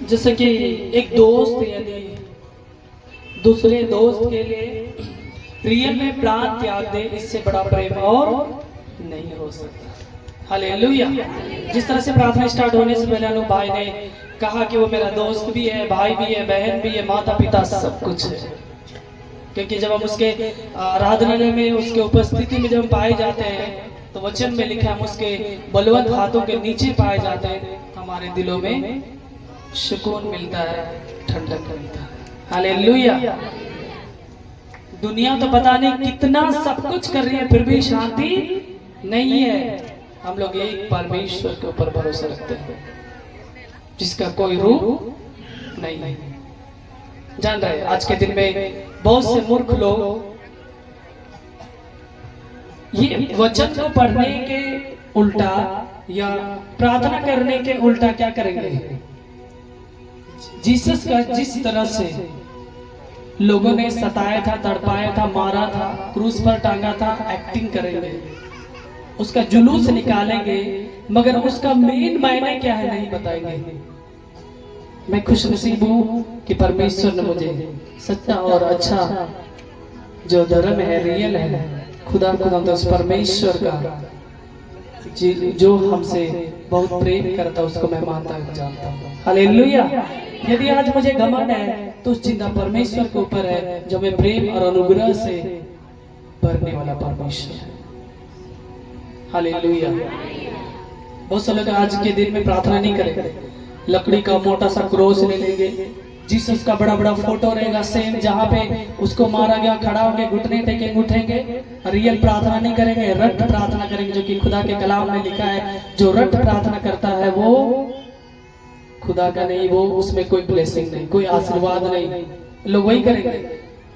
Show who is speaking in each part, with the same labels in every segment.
Speaker 1: जैसे कि एक दोस्त यदि दूसरे दोस्त के लिए रियल में प्राण त्याग दे, इससे बड़ा प्रेम और नहीं हो सकता। हालेलुया। जिस तरह से प्रार्थना स्टार्ट होने से पहले अनु भाई ने कहा कि वो मेरा दोस्त भी है, भाई भी है, बहन भी है, माता पिता सब कुछ है। क्योंकि जब हम उसके आराधनालय में उसके उपस्थिति में जब हम पाए जाते हैं तो वचन में लिखा हम उसके बलवंत हाथों के नीचे पाए जाते हैं, हमारे दिलों में सुकून मिलता है, ठंडक मिलता है। हालेलुया। दुनिया तो पता नहीं कितना सब कुछ कर रही है फिर भी शांति नहीं है। हम लोग एक परमेश्वर के ऊपर भरोसा रखते हैं जिसका कोई रूप नहीं। जान रहे आज के दिन में बहुत से मूर्ख लोग ये वचन को पढ़ने के उल्टा या प्रार्थना करने के उल्टा क्या करेंगे, जीसस का जिस तरह से लोगों ने सताया था, तड़पाया था, मारा था, क्रूस पर टांगा था, एक्टिंग करेंगे, उसका जुलूस निकालेंगे, मगर उसका मेन मायने क्या है नहीं बताएंगे। मैं खुशनसीब हूं कि परमेश्वर ने मुझे सच्चा और अच्छा जो धर्म है, रियल है, खुदा उस परमेश्वर का जो हमसे बहुत प्रेम करता है उसको मैं मानता जानता हूँ। हालेलुया। यदि आज मुझे घमंड है तो उस जिंदा परमेश्वर के ऊपर है जो मैं प्रेम और अनुग्रह से भरने वाला परमेश्वर है। हालेलुया। बहुत से लोग आज के दिन में प्रार्थना नहीं करेंगे, लकड़ी का मोटा सा क्रॉस ले लेंगे, जीसस का बड़ा बड़ा फोटो रहेगा, सेम जहाँ पे उसको मारा गया खड़ा होंगे, घुटने टेकेंगे, उठेंगे, रियल प्रार्थना नहीं करेंगे, रट प्रार्थना करेंगे। जो कि खुदा के कलाम में लिखा है, जो रट प्रार्थना करता है वो खुदा का नहीं, वो उसमें कोई ब्लेसिंग नहीं, कोई आशीर्वाद नहीं। लोग वही करेंगे,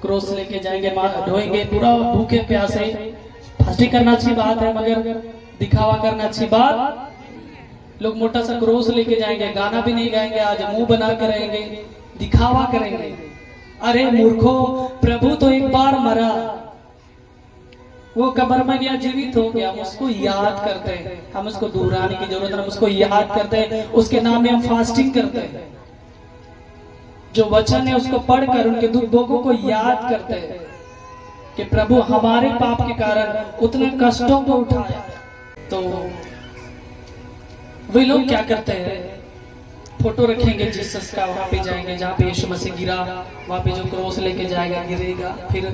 Speaker 1: क्रॉस लेके जाएंगे, ढोएंगे, पूरा भूखे प्यासे। फास्टिंग करना अच्छी बात है मगर दिखावा करना अच्छी बात। लोग मोटा सा क्रोस लेके जाएंगे, गाना भी नहीं गाएंगे, आज मुंह बना कर रहेंगे, दिखावा करेंगे। अरे मूर्खो, प्रभु तो एक बार मरा, वो कब्र में गया, जीवित हो गया, हम उसको याद करते हैं। हम उसको दोहराने की जरूरत है, हम उसको याद करते हैं, उसके नाम में हम फास्टिंग करते हैं। जो वचन है उसको पढ़कर उनके दुख भोगों को याद करते हैं कि प्रभु हमारे पाप के कारण उतने कष्टों को उठाया। तो वे लोग क्या करते हैं, फोटो रखेंगे जीसस का, वहां पे जाएंगे जहाँ पे यीशु मसीह गिरा, वहां पे जो क्रॉस लेके जाएगा गिरेगा, फिर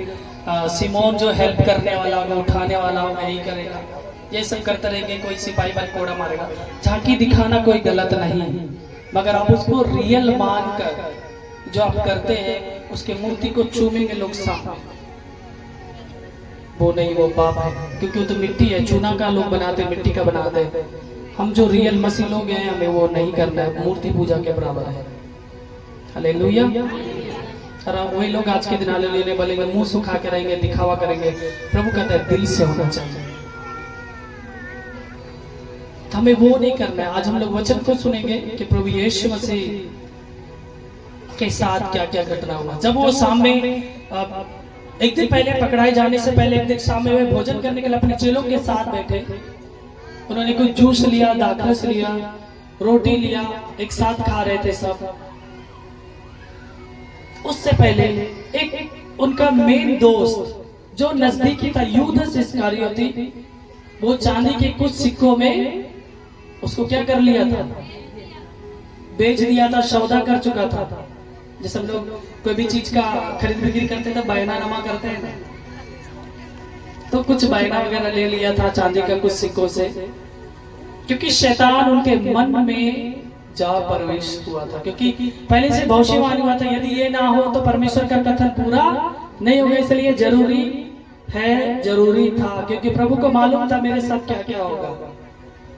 Speaker 1: सिमोन जो हेल्प करने वाला होगा, उठाने वाला होगा, यही करेगा, ये सब करते रहेंगे। कोई सिपाही बल कोड़ा मारेगा। झांकी दिखाना कोई गलत नहीं, मगर आप उसको रियल मानकर जो आप करते हैं उसके मूर्ति को चूमेंगे लोग सामने, वो नहीं, वो पाप है। क्योंकि वो तो मिट्टी है, चूना का लोग बनाते, मिट्टी का बनाते हैं। हम जो रियल मसीह लोग हैं हमें वो नहीं करना है, मूर्ति पूजा के बराबर है। हालेलुया। और वही लोग आज के दिन हालेलुया बोलेंगे, मुंह सुखा के रहेंगे, दिखावा करेंगे। प्रभु कहते हैं दिल से होना चाहिए, हमें वो नहीं करना है। आज हम लोग वचन को सुनेंगे कि प्रभु यीशु मसीह के साथ क्या क्या घटना हुआ। जब वो सामने एक दिन पहले पकड़ाए जाने से पहले एक दिन शाम में वे भोजन करने के लिए अपने चेलों के साथ बैठे, उन्होंने कुछ जूस लिया, दाखरस लिया, रोटी लिया, एक साथ खा रहे थे सब। उससे पहले एक उनका मेन दोस्त जो नजदीकी था, यूदस इस्करियोती, वो चांदी के कुछ सिक्कों में उसको क्या कर लिया था, बेच दिया था, सौदा कर चुका था। जैसे हम लोग कोई भी चीज का खरीद बिक्री करते थे, बयानामा करते हैं, तो कुछ बायना वगैरह ले लिया था चांदी का कुछ सिक्कों से, क्योंकि शैतान उनके मन में जा प्रवेश हुआ था। क्योंकि पहले से भविष्यवाणी हुआ था, यदि ये ना हो तो परमेश्वर का कथन पूरा नहीं होगा, इसलिए जरूरी है, जरूरी था। क्योंकि प्रभु को मालूम था मेरे साथ क्या क्या होगा,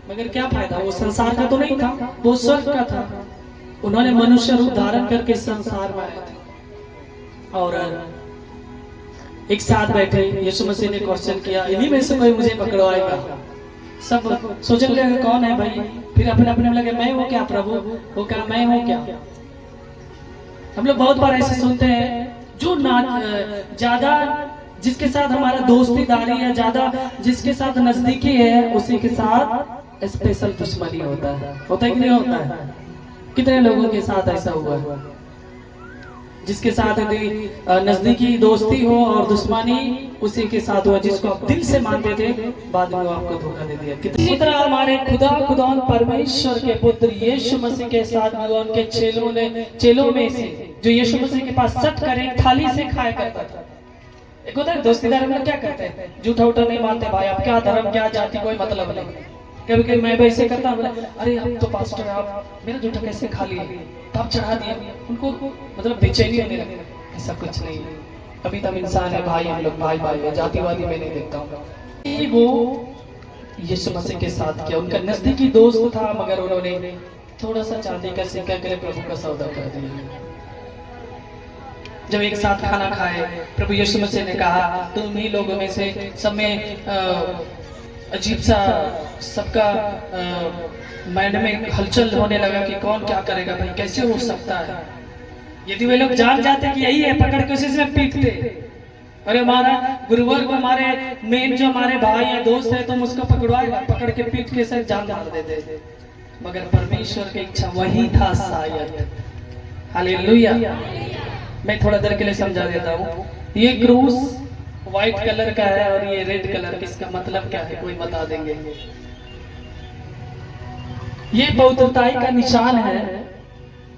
Speaker 1: मगर क्या फायदा, वो संसार का तो नहीं था, वो स्वर्ग का था। उन्होंने मनुष्य रूप धारण करके संसार में आए थे और एक साथ बैठे। यीशु मसीह ने क्वेश्चन किया, इन्हीं में से कोई मुझे पकड़वाएगा? सब सोचने लगे कौन है भाई, फिर अपने अपने लगे मैं हूँ क्या प्रभु, वो क्या मैं हूँ क्या। हम लोग बहुत बार ऐसे सुनते हैं, जो ना ज्यादा जिसके साथ हमारा दोस्तीदारी है, ज्यादा जिसके साथ नजदीकी है, उसी के साथ स्पेशल दुश्मनी होता है कि नहीं होता है? कितने लोगों के साथ ऐसा हुआ है जिसके साथ यदि नजदीकी दोस्ती हो और दुश्मनी उसी के साथ हुआ, जिसको आप दिल से मानते थे बाद में वो आपको धोखा दे दिया। किसी तरह हमारे खुदावन परमेश्वर के पुत्र यीशु मसीह के साथ भगवान के चेलों में से जो यीशु मसीह के पास सट कर एक थाली से खाया करता था। एक होता है दोस्तीदार में क्या करते हैं, झूठा उठा नहीं मानते, भाई आप क्या धर्म क्या जाति कोई मतलब नहीं। कभी कभी मैं वैसे करता हूँ, अरे आप तो पास्टर आप मेरा जूठा कैसे खा लिए, तो आप चढ़ा दिया, उनको मतलब बेचैनी होने लगे। ऐसा कुछ नहीं है, अभी तब इंसान है भाई, हम लोग भाई भाई है, जातिवादी मैं नहीं देखता हूँ। वो यीशु मसीह के साथ किया, उनका नजदीकी दोस्त था मगर उन्होंने थोड़ा सा चांदी का सिक्का के लिए प्रभु का सौदा कर दिया। जब एक साथ खाना खाए प्रभु यीशु मसीह ने कहा तुम ही लोगों में से सब में अजीब सा सबका माइंड में हलचल होने लगा कि कौन क्या करेगा, भाई कैसे हो सकता है। यदि वे लोग जान जाते कि यही है, पकड़ के उसी से पीटते। अरे हमारा गुरुवार को हमारे मेन जो हमारे भाई या दोस्त है तुम उसको पकड़वाएगा, पकड़ के पीट के से जान मार देते। मगर परमेश्वर की इच्छा वही था शायद। हालेलुया। मैं थोड़ा देर के लिए समझा देता हूँ। ये क्रूस व्हाइट कलर का है और ये रेड कलर का, इसका मतलब क्या है कोई बता देंगे? ये पवित्रताई का निशान है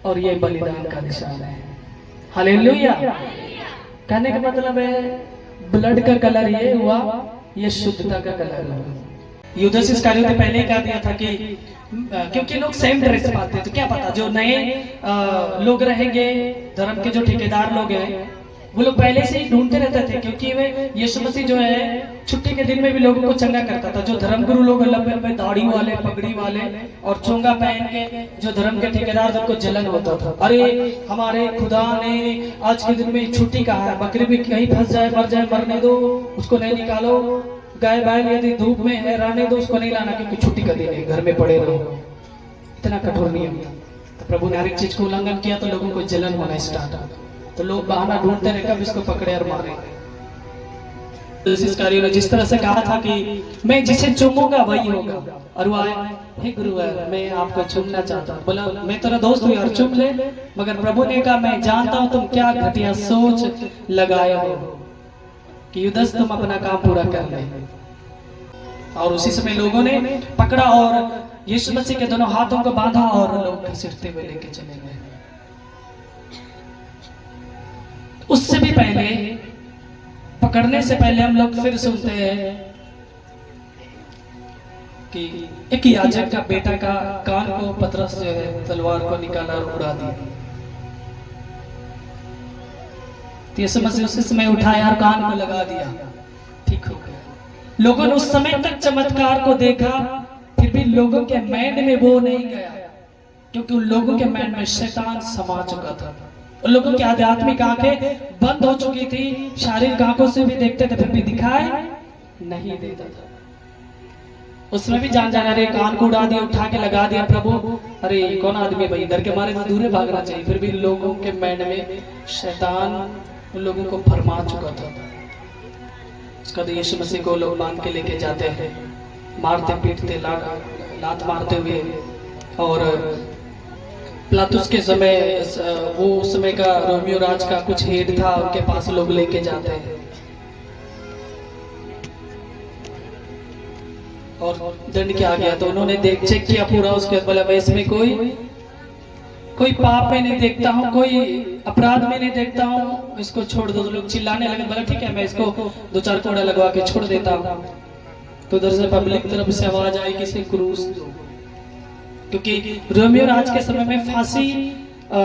Speaker 1: और ये बलिदान का निशान है। हालेलुया। कहने का मतलब है ब्लड का कलर ये हुआ, ये शुद्धता का कलर हुआ। यूदास इस्करियोती पहले कह दिया था कि क्योंकि लोग सेम ड्रेस पाते तो क्या पता जो नए लोग रहेंगे, धर्म के जो ठेकेदार लोग हैं वो लोग पहले से ही ढूंढते रहते थे, क्योंकि वे यीशु मसीह जो है छुट्टी के दिन में भी लोगों को चंगा करता था। जो धर्मगुरु लोग लंबे लंबे दाढ़ी वाले, पगड़ी वाले और चोंगा पहन के जो धर्म के ठेकेदार थे उनको जलन होता था। अरे हमारे खुदा ने आज के दिन में छुट्टी कहा है, बकरी भी कहीं फंस जाए मर जाए मरने दो, उसको नहीं निकालो। गाय बैल यदि धूप में है रहने दो, उसको नहीं लाना क्योंकि छुट्टी का दिन है, घर में पड़े रहो। इतना कठोर नियम था। तो प्रभु ने हर एक चीज को उल्लंघन किया तो लोगों को जलन होना स्टार्ट हुआ। तो लोग बहाना ढूंढते रहे कब इसको पकड़े और मारे। तो इस कार्य ने जिस तरह से कहा था कि मैं जिसे चूमूंगा वही होगा, और वो आए, हे गुरु है मैं आपको चूमना चाहता हूँ। बोला मैं तेरा दोस्त हूँ यार चूम ले। मगर प्रभु ने कहा मैं जानता हूँ तुम क्या घटिया सोच लगाए हो कि यूदास तुम अपना काम पूरा कर ले। और उसी समय लोगों ने पकड़ा और यीशु मसीह के दोनों हाथों को बांधा और लोग घसीटते हुए लेके चले गए। उससे भी पहले, पकड़ने से पहले हम लोग फिर सुनते हैं कि एक याजक का बेटा का कान को पतरस जो है तलवार को निकाला और उड़ा दिया। यीशु मसीह उसी समय उठाया और कान को लगा दिया, ठीक हो गया। लोगों ने उस समय तक चमत्कार को देखा, फिर भी लोगों के माइंड में वो नहीं गया, क्योंकि उन लोगों के माइंड में शैतान समा चुका था। उन लोगों की आध्यात्मिक आंखें बंद हो चुकी थी, शारीरिक आंखों से भी देखते थे फिर भी दिखाई नहीं देता था। उसमें भी जान जाना, अरे कान को उड़ा दिया, उठा के लगा दिया। प्रभु अरे कौन आदमी भाई, डर के मारे तो दूर भागना चाहिए। फिर भी लोगों के माइंड में शैतान उन लोगों को फरमा चुका था। उसका तो यीशु मसीह को लोग बांध के लेके जाते हैं, मारते पीटते, लात मारते हुए। और पिलातुस के समय वो उस समय का रोमियो राज का कुछ हेड था, उनके पास लोग लेके जाते हैं और दंड किया गया। तो उन्होंने चेक किया पूरा, उसके बाद बोला मैं इसमें कोई पाप में नहीं देखता हूँ, कोई अपराध में नहीं देखता हूँ, इसको छोड़ दो। तो लोग चिल्लाने लगे, बोला ठीक है मैं इसको 2-4 कोड़ा लगवा के छोड़ देता हूँ। तो उधर से पब्लिक तरफ से आवाज आई कि इसे क्रूस दो, क्योंकि रोमियो राज के समय में फांसी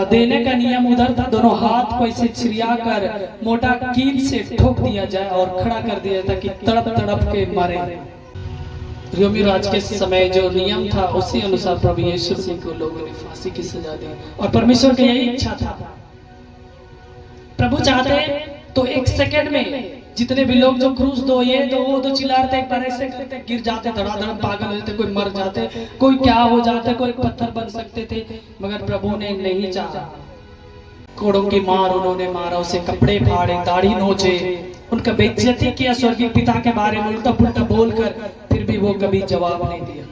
Speaker 1: देने का नियम उधर था। दोनों हाथ को इसे छिरिया कर मोटा कील से ठोक दिया जाए और खड़ा कर दिया जाए ताकि तड़प तड़प के मारे। रोमियो राज के समय जो नियम था उसी अनुसार प्रभु यीशु मसीह को लोगों ने फांसी की सजा दी, और परमेश्वर की यही इच्छा था। प्रभु चाहते तो 1 सेकंड में जितने भी लोग जो क्रूस दो ये दो वो दो चिल्लाते, एक बार ऐसे करते गिर जाते, धड़ाधड़ पागल हो जाते, कोई मर जाते, कोई क्या हो जाते, कोई पत्थर बन सकते थे। मगर प्रभु ने नहीं चाहा। कोड़ों की मार उन्होंने मारा, उसे कपड़े फाड़े, दाढ़ी नोचे, उनका बेइज्जती किया स्वर्गीय पिता के बारे में उल्टा पुल्टा बोलकर, फिर भी वो कभी जवाब नहीं दिया।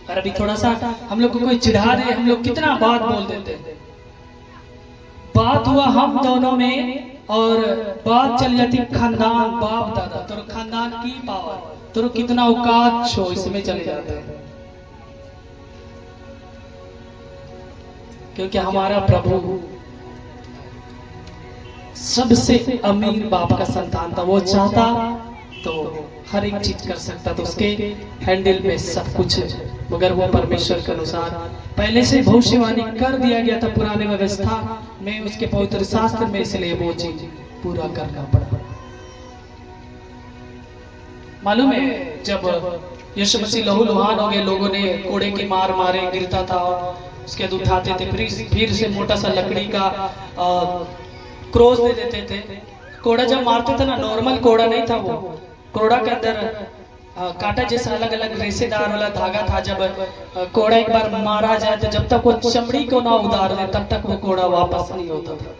Speaker 1: और अभी थोड़ा सा हम लोग को कोई चिढ़ा दे, हम लोग कितना बात बोल देते हैं। बात हुआ हम दोनों में और बात चल जाती खानदान बाप दादा, तो खानदान की पावर, तो कितना औकात छो इसमें चले जाते हैं। क्योंकि हमारा प्रभु सबसे अमीर बाप का संतान था। वो चाहता तो हर एक चीज कर सकता, तो उसके हैंडल में सब कुछ है, मगर वो परमेश्वर के अनुसार पहले से भविष्यवाणी कर दिया गया था पुराने व्यवस्था में, उसके पवित्र शास्त्र में, इसलिए वो चीज पूरा करना पड़ा। मालूम है जब यीशु मसीह लहू लुहान हो गए, लोगों ने कोड़े की मार मारे, गिरता था, उसके बाद उठाते थे, फिर से मोटा सा लकड़ी का क्रॉस दे देते थे। कोड़ा जब मारते थे ना, नॉर्मल कोड़ा नहीं था वो, कोड़ा के अंदर कांटा जैसा अलग अलग रेशेदार वाला धागा था। जब कोड़ा एक बार मारा जाए तो जब तक वो चमड़ी को ना उतार दे तब तक वो कोड़ा वापस नहीं होता था।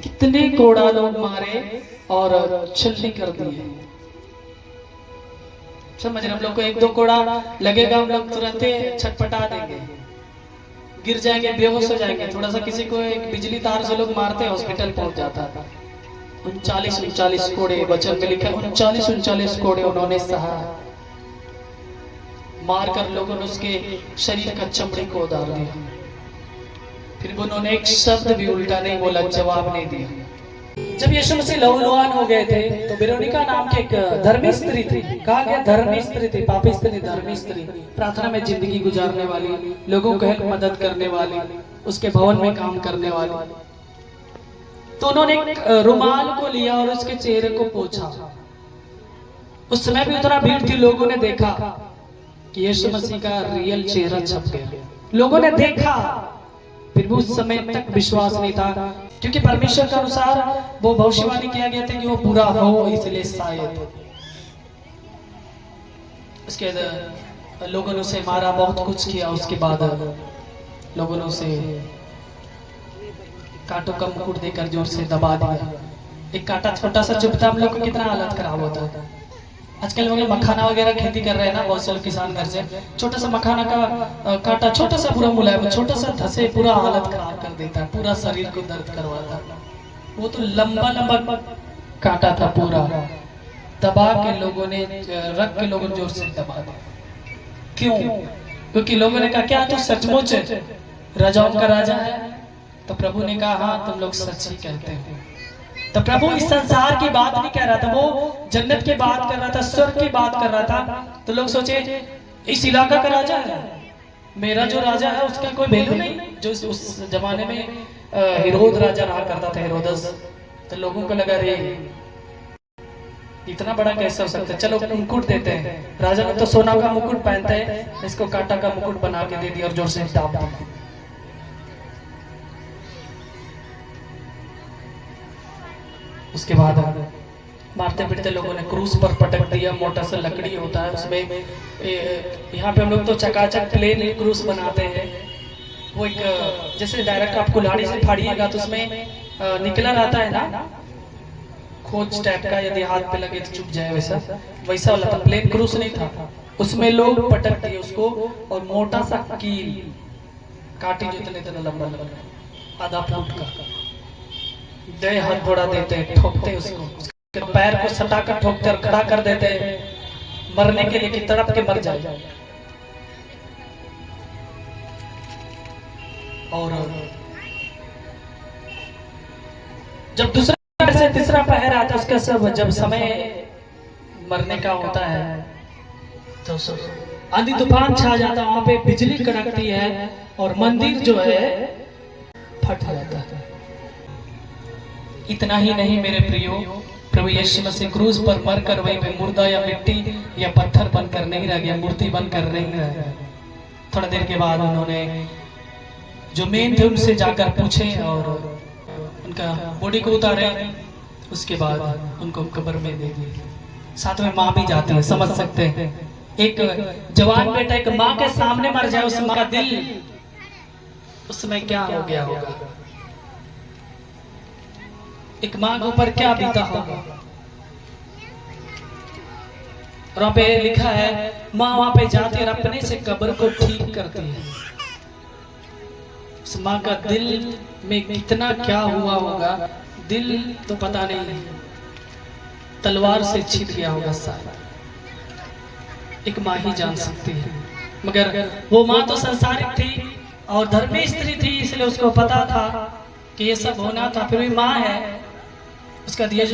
Speaker 1: कितने कोड़ा लोग मारे और छलनी कर दिए। समझ रहे, हम लोग को एक दो कोड़ा लगेगा, हम लोग तुरंत छटपटा देंगे, गिर जाएंगे, बेहोश हो जाएंगे। थोड़ा सा किसी को एक बिजली तार से लोग मारते हैं, हॉस्पिटल पहुंच जाता था। 39 कोड़े, वचन में लिखा 39 कोड़े उन्होंने सहा, मारकर लोगों ने उसके शरीर का चमड़ी को उतार दिया। फिर उन्होंने एक शब्द भी उल्टा नहीं बोला, जवाब नहीं दिया। जब यीशु मसीह लहूलुहान हो गए थे तो वेरोनिका नाम की एक धर्मी स्त्री थी। कहा गया धर्मी स्त्री थी, पापी स्त्री, धर्मी स्त्री, प्रार्थना में जिंदगी गुजारने वाली, लोगों को हेल्प मदद करने वाली, उसके भवन में काम करने वाली। तो उन्होंने एक रुमाल को लिया और उसके चेहरे को पोंछा। उस समय भी उतना भीड़ थी, लोगों ने देखा कि यीशु मसीह का रियल चेहरा छप गया। लोगों ने देखा, फिर भी उस समय तक विश्वास नहीं था, क्योंकि परमेश्वर के अनुसार वो भविष्यवाणी किया गया था कि वो पूरा हो, इसलिए शायद। उसके बाद लोगों ने उसे मारा, बहुत कुछ किया। उसके बाद लोगों ने उसे कांटों का मुकुट देकर जोर से दबा दिया। एक कांटा छोटा सा चुभता, हम लोग को कितना हालत खराब होता है। आजकल हम लोग मखाना वगैरह खेती कर रहे हैं ना, बहुत सारे किसान घर से छोटा सा मखाना का कांटा, छोटा सा पूरा मुलायम, छोटा सा धसे पूरा हालत खराब कर देता है, पूरा शरीर को दर्द करवाता है। वो तो लंबा लंबा कांटा था, पूरा दबा के लोगों ने, रख के लोगों ने जोर से दबा दिया। क्यों? क्योंकि लोगों ने कहा क्या तू सचमुच राजाओं का राजा है? तो प्रभु ने कहा हाँ, तुम लोग सच ही कहते हो। तो प्रभु इस संसार की बात नहीं कह रहा था, वो जन्नत की बात कर रहा था, स्वर्ग की बात कर रहा था। तो लोग सोचे इस इलाका का राजा है, मेरा जो राजा है उसका कोई वैल्यू नहीं। जो उस जमाने में हेरोद राजा रहा करता था, हेरोदस। तो लोगों को लगा रे इतना बड़ा कैसे हो सकता है, चलो मुकुट देते हैं। राजा ने तो सोना का मुकुट पहनते हैं, इसको कांटा का मुकुट बना के दे दिया और जोर से दाब दिया। उसके बाद मारते पीटते लोगों ने क्रूस पर पटक दिया। मोटा सा लकड़ी होता है उसमें, यहाँ पे हम लोग तो चकाचक प्लेन क्रूस बनाते हैं। वो एक जैसे डायरेक्ट आप कुल्हाड़ी से फाड़िएगा तो उसमें निकला रहता है ना, खोज टाइप का, यदि हाथ पे लगे तो चुप जाए, वैसा वाला था। प्लेन क्रूस नहीं था, उसमें लोग पटक दिए उसको, और मोटा सा कील, काटी जो इतने लंबा लंबा, आधा फुट का, दे हाथ थोड़ा देते, ठोकते उसको, पैर को सटाकर ठोकते और खड़ा कर देते, मरने के लिए कि तड़प के मर जाए। और जब दूसरा पैर से तीसरा पैर आता, उसका सब जब समय मरने का होता है तो आंधी तूफान छा जाता है, वहां पे बिजली कड़कती है और मंदिर जो है फट जाता है। इतना ही नहीं मेरे प्रियो, प्रभु यीशु मसीह क्रूस पर मरकर वहीं पे मुर्दा या मिट्टी या पत्थर बनकर नहीं रह गया, मूर्ति बनकर नहीं रह गया। थोड़ा देर के बाद उन्होंने जो मेन थे उनसे जाकर पूछे और उनका बॉडी को उतारे। उसके बाद उनको कब्र में दे दिए। साथ में माँ भी जाती है, समझ सकते हैं। एक जवान बेटा एक माँ के सामने मर जाए, उस माँ का दिल उस समय क्या हो गया होगा, एक माँ के ऊपर क्या बीता होगा। और वहां पे लिखा है माँ वहां पे जाती और अपने से कब्र को ठीक करती है। उस माँ का दिल में कितना क्या हुआ होगा, दिल तो पता नहीं, तलवार से छिद गया होगा सारा, एक माँ ही जान सकती है। मगर वो माँ तो संसारिक थी और धर्मी स्त्री थी, इसलिए उसको पता था कि ये सब होना था। फिर भी माँ है, उसका दिया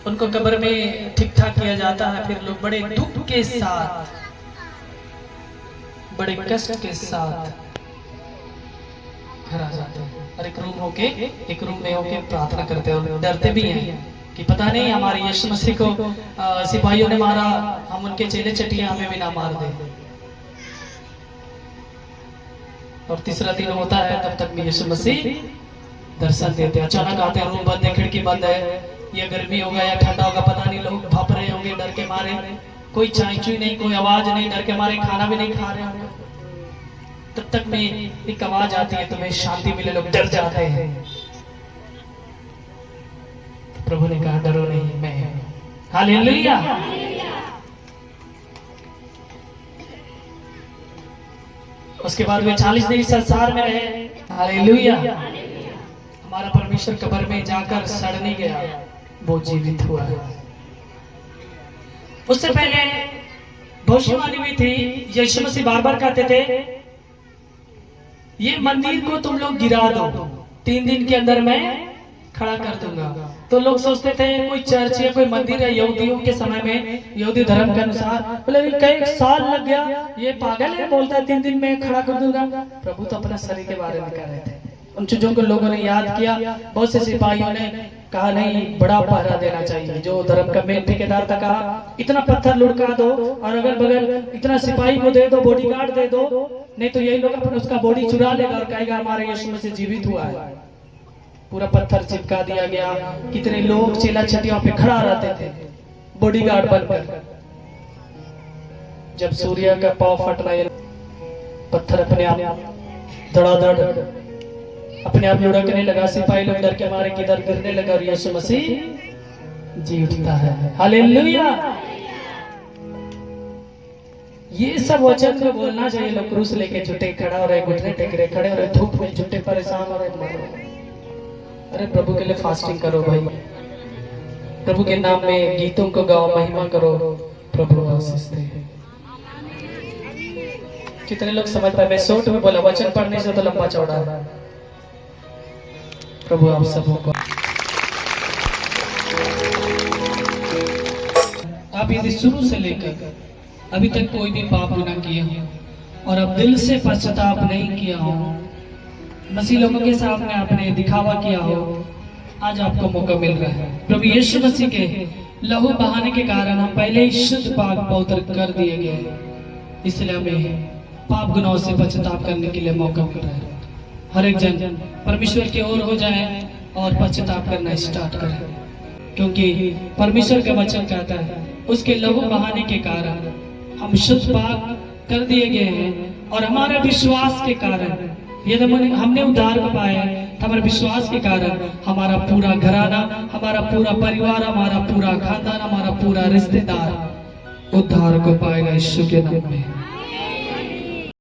Speaker 1: उनको कब्र में ठीक ठाक किया जाता है। फिर लोग बड़े दुख के साथ, बड़े कष्ट के साथ घर आ जाते हैं और एक रूम में होके प्रार्थना करते हैं और डरते भी हैं कि पता नहीं हमारे यीशु मसीह को सिपाहियों ने मारा, हम उनके चेले चटिया हमें भी ना मार दे। और तीसरा दिन होता है, तब तक में यीशु मसीह दर्शन देते हैं। अचानक आते हैं, रूम बंद है, खिड़की बंद है, या गर्मी होगा या ठंडा होगा पता नहीं, लोग भाप रहे होंगे डर के मारे, कोई चाय चुई नहीं, कोई आवाज नहीं, डर के मारे खाना भी नहीं खा रहे होंगे। तब तक में एक आवाज आती है, तुम्हें शांति मिले, लोग डर जाते हैं। तो प्रभु ने कहा डरो नहीं, मैं हूं। हालेलुया। उसके बाद वे 40 दिन संसार में रहे। हालेलुया। हमारा परमेश्वर कब्र में जाकर सड़ नहीं गया, वो जीवित हुआ। उससे पहले भविष्यवाणी हुई थी, यीशु मसीह बार बार कहते थे ये मंदिर को तुम लोग गिरा दो, 3 दिन के अंदर मैं खड़ा कर दूंगा। तो लोग सोचते थे कोई चर्च या कोई मंदिर है, यहूदियों के समय में यहूदी धर्म के अनुसार, बोले कई साल लग गया, ये पागल है, बोलता है 3 दिन में खड़ा कर दूंगा। प्रभु तो अपना शरीर के बारे में कह रहे थे। उन चीजों को लोगों ने याद किया। बहुत से सिपाहियों ने कहा नहीं, बड़ा पहरा देना चाहिए। जो धर्म का मेन ठेकेदार था कहा इतना पत्थर लुढ़का दो और अगल बगल इतना सिपाही को दे दो, बॉडीगार्ड दे दो, नहीं तो यही लोग अपन उसका बॉडी चुरा लेगा और कहेगा हमारे यीशु मसीह जीवित हुआ है। पूरा पत्थर चिपका दिया गया। कितने लोग चेला चटियों पे खड़ा रहते थे बॉडीगार्ड बनकर। जब सूर्य का पांव फट रहा है, पत्थर अपने आप धड़ाधड़ अपने आप लुढ़कने लगा, सिपाही लोग डर के मारे किधर गिरने लगा और यीशु मसीह जी उठता है। हालेलुया। ये सब वचन को बोलना चाहिए। लोग क्रूस लेके झुटे खड़ा हो रहे, घुटने टेक रहे, खड़े हो रहे, धूप में झुटे परेशान हो रहे। अरे प्रभु के लिए फास्टिंग करो भाई, प्रभु के नाम में गीतों को गाओ, महिमा करो, प्रभु आशीष दे। कितने लोग समझ पाए? मैं शॉर्ट में बोला, वचन पढ़ने से तो लंबा चौड़ा है। प्रभु आप सबों को, आप यदि शुरू से लेकर अभी तक कोई भी पाप गुनाह किया हो और अब दिल से पश्चाताप नहीं किया हो, मसीह लोगों के सामने आपने दिखावा किया हो, आज आपको मौका मिल रहा है। प्रभु यीशु मसीह के लहू बहाने के कारण हम पहले ही शुद्ध पाक पवित्र कर दिए गए, इसलिए हमें पाप गुनाहों से पश्चाताप करने के लिए मौका मिल रहा है। हर एक जन परमेश्वर की ओर हो जाए और पश्चाताप करना स्टार्ट करें, क्योंकि परमेश्वर का वचन कहता है उसके लहू बहाने के कारण हम शुद्ध पाक कर दिए गए हैं। और हमारे विश्वास के कारण यदि हमने उद्धार पाया तो हमारे विश्वास के कारण हमारा पूरा घराना, हमारा पूरा परिवार, हमारा पूरा खानदान, हमारा पूरा रिश्तेदार उद्धार को पाएगा यीशु के नाम में।